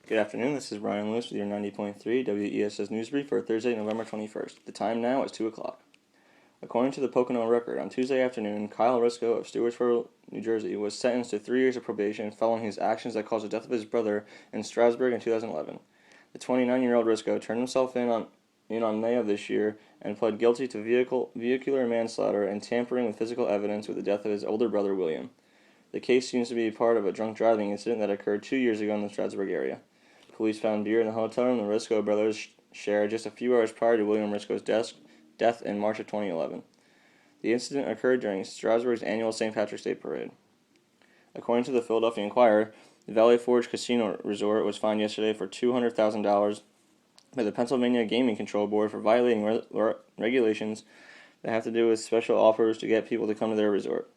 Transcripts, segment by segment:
Good afternoon, this is Ryan Lewis with your 90.3 WESS News Brief for Thursday, November 21st. The time now is 2 o'clock. According to the Pocono Record, on Tuesday afternoon, Kyle Risco of Stewartsville, New Jersey, was sentenced to 3 years of probation following his actions that caused the death of his brother in Strasburg in 2011. The 29-year-old Risco turned himself in on May of this year and pled guilty to vehicular manslaughter and tampering with physical evidence with the death of his older brother, William. The case seems to be part of a drunk driving incident that occurred 2 years ago in the Strasburg area. Police found beer in the hotel room the Risco brothers shared just a few hours prior to William Risco's death in March of 2011. The incident occurred during Strasburg's annual St. Patrick's Day parade. According to the Philadelphia Inquirer, the Valley Forge Casino Resort was fined yesterday for $200,000 by the Pennsylvania Gaming Control Board for violating regulations that have to do with special offers to get people to come to their resort.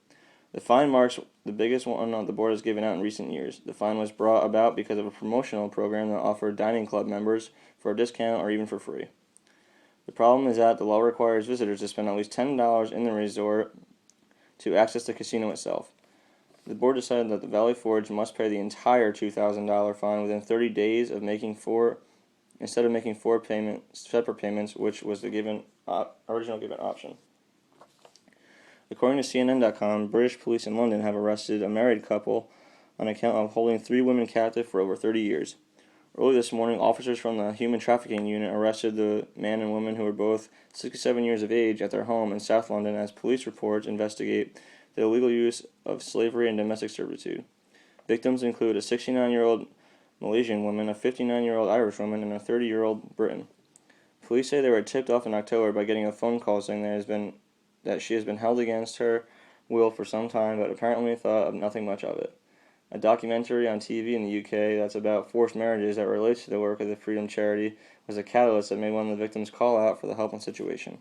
The fine marks the biggest one the board has given out in recent years. The fine was brought about because of a promotional program that offered dining club members for a discount or even for free. The problem is that the law requires visitors to spend at least $10 in the resort to access the casino itself. The board decided that the Valley Forge must pay the entire $2,000 fine within 30 days of instead of making four separate payments, which was the original given option. According to CNN.com, British police in London have arrested a married couple on account of holding 3 women captive for over 30 years. Early this morning, officers from the Human Trafficking Unit arrested the man and woman who were both 67 years of age at their home in South London as police reports investigate the illegal use of slavery and domestic servitude. Victims include a 69-year-old Malaysian woman, a 59-year-old Irish woman, and a 30-year-old Briton. Police say they were tipped off in October by getting a phone call saying that she has been held against her will for some time, but apparently thought of nothing much of it. A documentary on TV in the UK that's about forced marriages that relates to the work of the Freedom Charity was a catalyst that made one of the victims call out for the help in the situation.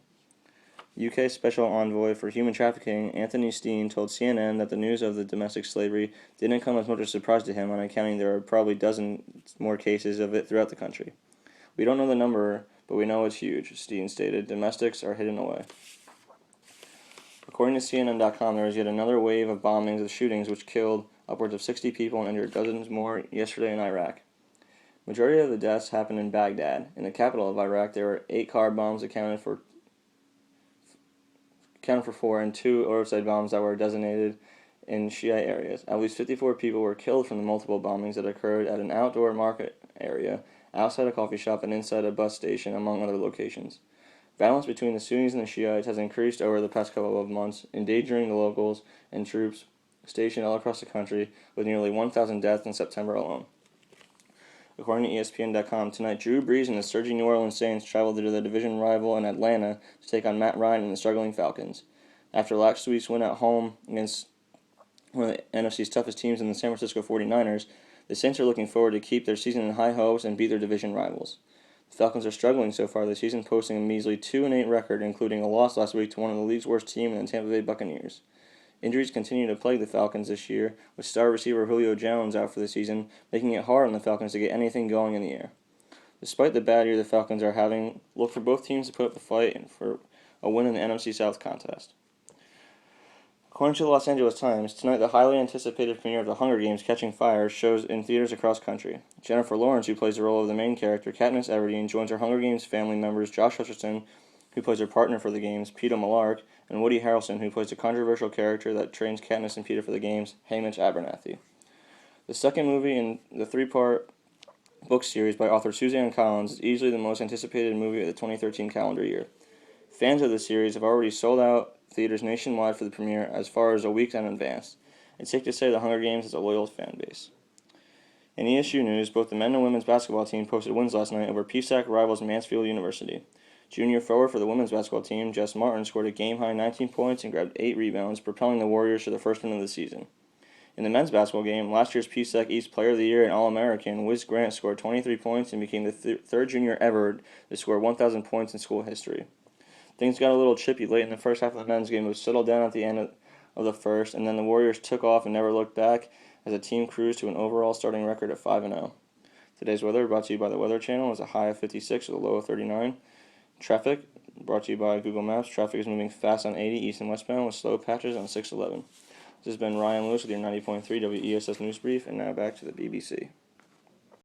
UK Special Envoy for Human Trafficking, Anthony Steen, told CNN that the news of the domestic slavery didn't come as much as a surprise to him, on accounting there are probably dozens more cases of it throughout the country. We don't know the number, but we know it's huge, Steen stated. Domestics are hidden away. According to CNN.com, there was yet another wave of bombings of shootings which killed upwards of 60 people and injured dozens more yesterday in Iraq. Majority of the deaths happened in Baghdad. In the capital of Iraq, there were 8 car bombs accounted for 4 and 2 roadside bombs that were designated in Shiite areas. At least 54 people were killed from the multiple bombings that occurred at an outdoor market area, outside a coffee shop, and inside a bus station, among other locations. Violence between the Sunnis and the Shiites has increased over the past couple of months, endangering the locals and troops stationed all across the country, with nearly 1,000 deaths in September alone. According to ESPN.com, tonight Drew Brees and the surging New Orleans Saints traveled to their division rival in Atlanta to take on Matt Ryan and the struggling Falcons. After last week's win at home against one of the NFC's toughest teams in the San Francisco 49ers, the Saints are looking forward to keep their season in high hopes and beat their division rivals. The Falcons are struggling so far this season, posting a measly 2-8 record, including a loss last week to one of the league's worst teams in the Tampa Bay Buccaneers. Injuries continue to plague the Falcons this year, with star receiver Julio Jones out for the season, making it hard on the Falcons to get anything going in the air. Despite the bad year the Falcons are having, look for both teams to put up a fight and for a win in the NFC South contest. According to the Los Angeles Times, tonight the highly anticipated premiere of The Hunger Games: Catching Fire shows in theaters across country. Jennifer Lawrence, who plays the role of the main character, Katniss Everdeen, joins her Hunger Games family members Josh Hutcherson, who plays her partner for the games, Peeta Mellark, and Woody Harrelson, who plays the controversial character that trains Katniss and Peeta for the games, Haymitch Abernathy. The second movie in the 3-part book series by author Suzanne Collins is easily the most anticipated movie of the 2013 calendar year. Fans of the series have already sold out theaters nationwide for the premiere as far as a week in advance. It's safe to say the Hunger Games has a loyal fan base. In ESU news, both the men and women's basketball team posted wins last night over PSAC rivals Mansfield University. Junior forward for the women's basketball team, Jess Martin, scored a game-high 19 points and grabbed 8 rebounds, propelling the Warriors to the first win of the season. In the men's basketball game, last year's PSAC East Player of the Year and All-American, Wiz Grant scored 23 points and became the third junior ever to score 1,000 points in school history. Things got a little chippy late in the first half of the men's game, but settled down at the end of the first, and then the Warriors took off and never looked back as the team cruised to an overall starting record of 5-0. Today's weather, brought to you by the Weather Channel, is a high of 56 with a low of 39. Traffic, brought to you by Google Maps. Traffic is moving fast on 80 east and westbound with slow patches on 611. This has been Ryan Lewis with your 90.3 WESS News Brief, and now back to the BBC.